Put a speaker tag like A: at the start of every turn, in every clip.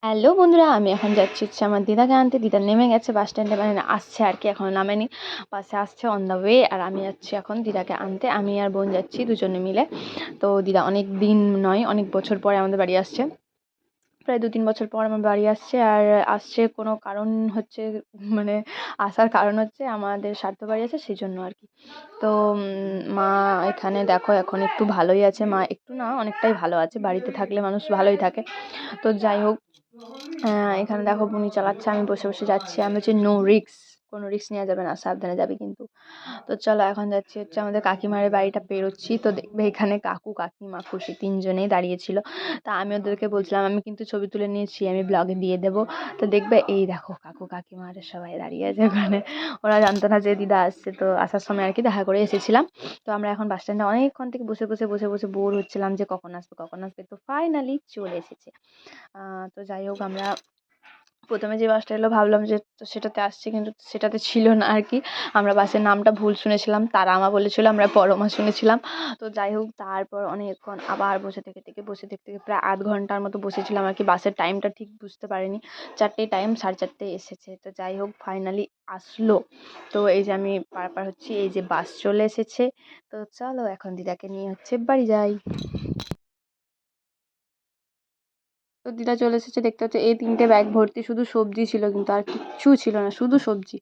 A: Hello বন্ধুরা, আমি এখন যাচ্ছি হচ্ছে আমার দিদাকে আনতে। দিদা নেমে গেছে বাস স্ট্যান্ডে, মানে আসছে আর কি, এখনও নামেনি, বাসে আসছে অন দ্য ওয়ে। আর আমি যাচ্ছি এখন দিদাকে আনতে, আমি আর বোন যাচ্ছি দুজনে মিলে। তো দিদা অনেক দিন নয়, অনেক বছর পরে আমাদের বাড়ি আসছে, প্রায় 2-3 বছর পর আমার বাড়ি আসছে। আর আসছে কোনো কারণ হচ্ছে, মানে আসার কারণ হচ্ছে আমাদের শ্রাদ্ধ বাড়ি আছে সেই জন্য আর কি। তো মা এখানে দেখো এখন একটু ভালোই আছে, মা একটু না অনেকটাই ভালো আছে, বাড়িতে থাকলে মানুষ ভালোই থাকে। তো যাই হোক, এখানে দেখো বুনি চালাচ্ছে, আমি বসে বসে যাচ্ছি। আমি হচ্ছে নো রিস্ক, কোনো রিস্ক নেওয়া যাবে না, সাবধানে যাবে কিন্তু। তো চলো এখন যাচ্ছি হচ্ছে আমাদের কাকিমারের বাড়িটা পেরোচ্ছি। তো দেখবে এখানে কাকু কাকিমা খুশি তিনজনেই দাঁড়িয়েছিল। তা আমি ওদেরকে বলছিলাম আমি কিন্তু ছবি তুলে নিয়েছি, আমি ব্লগে দিয়ে দেবো। তো দেখবে এই দেখো কাকু কাকিমার সবাই দাঁড়িয়ে আছে ওখানে। ওরা জানতো না যে দিদা আসছে, তো আসার সময় আর কি দেখা করে এসেছিলাম। তো আমরা এখন বাস স্ট্যান্ডে অনেকক্ষণ থেকে বসে বসে বসে বসে বোর হচ্ছিলাম যে কখন আসবে কখন আসবে। তো ফাইনালি চলে এসেছে। তো যাই হোক, আমরা প্রথমে যে বাসটা এলো ভাবলাম যে তো সেটাতে আসছে, কিন্তু সেটাতে ছিল না আর কি। আমরা বাসের নামটা ভুল শুনেছিলাম, তারামা বলেছিল, আমরা পরমা শুনেছিলাম। তো যাই হোক, তারপর অনেকক্ষণ আবার বসে থেকে প্রায় আধ ঘন্টার মতো বসেছিলাম আর কি। বাসের টাইমটা ঠিক বুঝতে পারিনি, 4টের টাইম, 4:30 এসেছে। তো যাই হোক ফাইনালি আসলো। তো এই যে আমি পারাপার হচ্ছি, এই যে বাস চলে এসেছে। তো চলো এখন দিদাকে নিয়ে হচ্ছে বাড়ি যাই। তো দিদা চলে এসেছে, দেখতে হচ্ছে এই 3টে ব্যাগ ভর্তি শুধু সবজি ছিল, কিন্তু আর কিচ্ছু ছিল না, শুধু সবজি।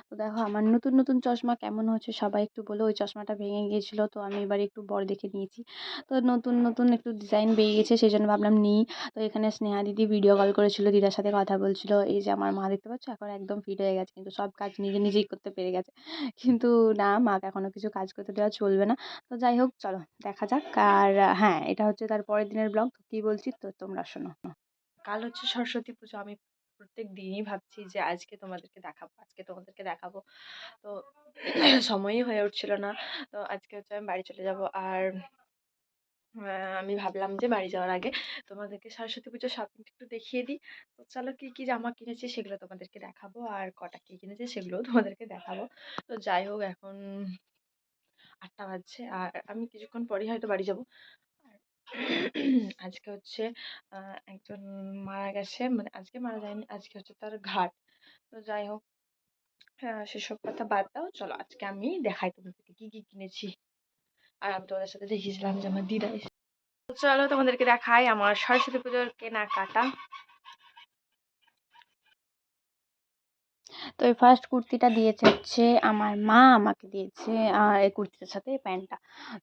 A: তো দেখো আমার নতুন নতুন চশমা কেমন হচ্ছে সবাই একটু বলো। ওই চশমাটা ভেঙে গিয়েছিল, তো আমি এবার একটু বড় দেখে নিয়েছি। তো নতুন নতুন একটু ডিজাইন বেরিয়ে গেছে, সেই জন্য ভাবলাম নিই। তো এখানে স্নেহা দিদি ভিডিও কল করেছিল, দিদার সাথে কথা বলছিল। এই যে আমার মা দেখতে পাচ্ছ এখন একদম ফিট হয়ে গেছে, কিন্তু সব কাজ নিজে নিজেই করতে পেরে গেছে। কিন্তু না, মাকে এখনো কিছু কাজ করতে দেওয়া চলবে না। তো যাই হোক চলো দেখা যাক। আর হ্যাঁ, এটা হচ্ছে তার পরের দিনের ব্লগ। তো কী বলছি তো তোমরা শোনো। কাল হচ্ছে সরস্বতী পুজো। আমি প্রত্যেক দিনই ভাবছি যে আজকে তোমাদেরকে দেখাবো। তো সময়ই হয়ে উঠছিল না। তো আজকে হচ্ছে আমি বাড়ি চলে যাব। আর আমি ভাবলাম যে বাড়ি যাওয়ার আগে তোমাদেরকে সরস্বতী পুজোর শপিংটা একটু দেখিয়ে দিই। তো চলো কি কি জামা কিনেছি সেগুলো তোমাদেরকে দেখাবো, আর কটা কি কিনেছি সেগুলোও তোমাদেরকে দেখাবো। তো যাই হোক, এখন 8টা বাজছে আর আমি কিছুক্ষণ পরেই হয়তো বাড়ি যাব। আর আজকে হচ্ছে একজন মারা গেছে, মানে আজকে মারা যায়নি, আজকে হচ্ছে তার ঘাট। তো যাই হোক, সেসব কথা বাদ দাও, চলো আজকে আমি দেখাই তোমাদেরকে কি কি কিনেছি। আর আমি তোমাদের সাথে দেখিয়েছিলাম যে আমার দিদা এসে। তো চলো তোমাদেরকে দেখাই আমার সরস্বতী পুজোর কেনাকাটা। তো এই ফার্স্ট কুর্তিটা দিয়েছে হচ্ছে আমার মা, আমাকে দিয়েছে। আর এই কুর্তিটার সাথে এই প্যান্টটা,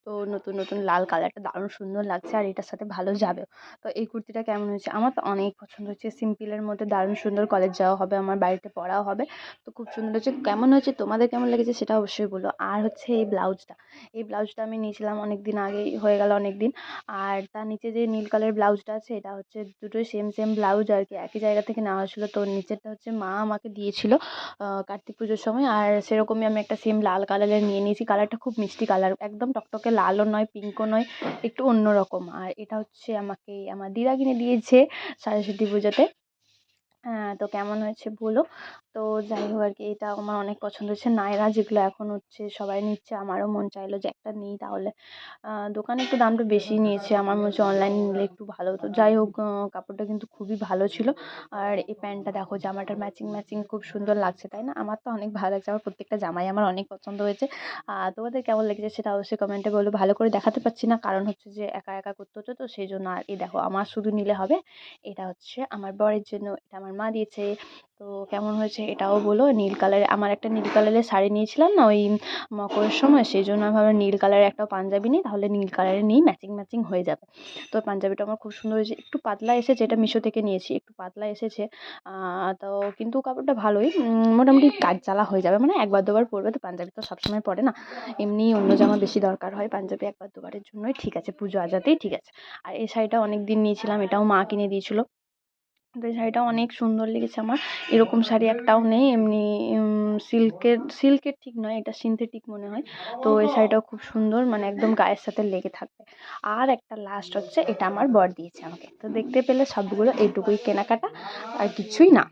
A: তো নতুন নতুন লাল কালারটা দারুণ সুন্দর লাগছে, আর এটার সাথে ভালো যাবে। তো এই কুর্তিটা কেমন হয়েছে, আমার তো অনেক পছন্দ হয়েছে। সিম্পলের মধ্যে দারুণ সুন্দর, কলেজ যাওয়া হবে, আমার বাড়িতে পড়াও হবে। তো খুব সুন্দর হয়েছে। কেমন হয়েছে, তোমাদের কেমন লেগেছে সেটা অবশ্যই বলো। আর হচ্ছে এই ব্লাউজটা আমি নিয়েছিলাম অনেক দিন আগেই, হয়ে গেল অনেক দিন। আর তার নিচে যে নীল কালারের ব্লাউজটা আছে, এটা হচ্ছে দুটোই সেম সেম ব্লাউজ আর কি, একই জায়গা থেকে নেওয়া হয়েছিল। তো নিচেরটা হচ্ছে মা আমাকে দিয়েছিল কার্তিক পুজোর সময়। আর সেরকমই আমি একটা সেম লাল কালারের নিয়ে নিয়েছি। কালারটা খুব মিষ্টি কালার, একদম টকটকে লালও নয় পিঙ্কও নয়, একটু অন্যরকম। আর এটা হচ্ছে আমাকে আমার দিদা কিনে দিয়েছে সরস্বতী পুজোতে। তো কেমন হয়েছে বলো। তো যাই হোক আর কি, এটা আমার অনেক পছন্দ হয়েছে। নায়রা যেগুলো এখন হচ্ছে সবাই নিচ্ছে, আমারও মন চাইলো যে একটা নিই তাহলে। দোকানে একটু দামটা বেশি নিয়েছে, আমার মনে হচ্ছে অনলাইনে নিলে একটু ভালো হতো। যাই হোক, কাপড়টা কিন্তু খুবই ভালো ছিল। আর এই প্যান্টটা দেখো, জামাটার ম্যাচিং ম্যাচিং খুব সুন্দর লাগছে, তাই না? আমার তো অনেক ভালো লাগছে, আমার প্রত্যেকটা জামাই আমার অনেক পছন্দ হয়েছে। তোমাদের কেমন লেগেছে সেটা অবশ্যই কমেন্টে বলো। ভালো করে দেখাতে পারছি না, কারণ হচ্ছে যে একা একা করতে হচ্ছে, তো সেই জন্য। আর এই দেখো, আমার শুধু নিলে হবে। এটা হচ্ছে আমার বরের জন্য, এটা আমার মা দিয়েছে। তো কেমন হয়েছে এটাও বলো। নীল কালারের, আমার একটা নীল কালারের শাড়ি নিয়েছিলাম না ওই মকরের সময়, সেই জন্য আমি ভাবলাম নীল কালারের একটা পাঞ্জাবি নিই, তাহলে নীল কালারের নিই, ম্যাচিং ম্যাচিং হয়ে যাবে। তো পাঞ্জাবিটা আমার খুব সুন্দর হয়েছে, একটু পাতলা এসেছে, এটা মিশো থেকে নিয়েছি, একটু পাতলা এসেছে। তো কিন্তু কাপড়টা ভালোই, মোটামুটি কাজ জ্বালা হয়ে যাবে, মানে একবার দুবার পরবে তো, পাঞ্জাবি তো সবসময় পরে না, এমনি অন্য জামা বেশি দরকার হয়, পাঞ্জাবি একবার দুবারের জন্যই ঠিক আছে, পুজো আজাতেই ঠিক আছে। আর এই শাড়িটা অনেক দিন নিয়েছিলাম, এটাও মা কিনে দিয়েছিল। তো এই শাড়িটা অনেক সুন্দর লেগেছে আমার। এরকম শাড়ি একটাও নেই, এমনি সিল্কের ঠিক নয়, এটা সিনথেটিক মনে হয়। তো এই শাড়িটাও খুব সুন্দর, মানে একদম গায়ের সাথে লেগে থাকবে। আর একটা লাস্ট হচ্ছে, এটা আমার বর দিয়েছে আমাকে। তো দেখতে পেলে সবগুলো এইটুকুই কেনাকাটা, আর কিছুই না।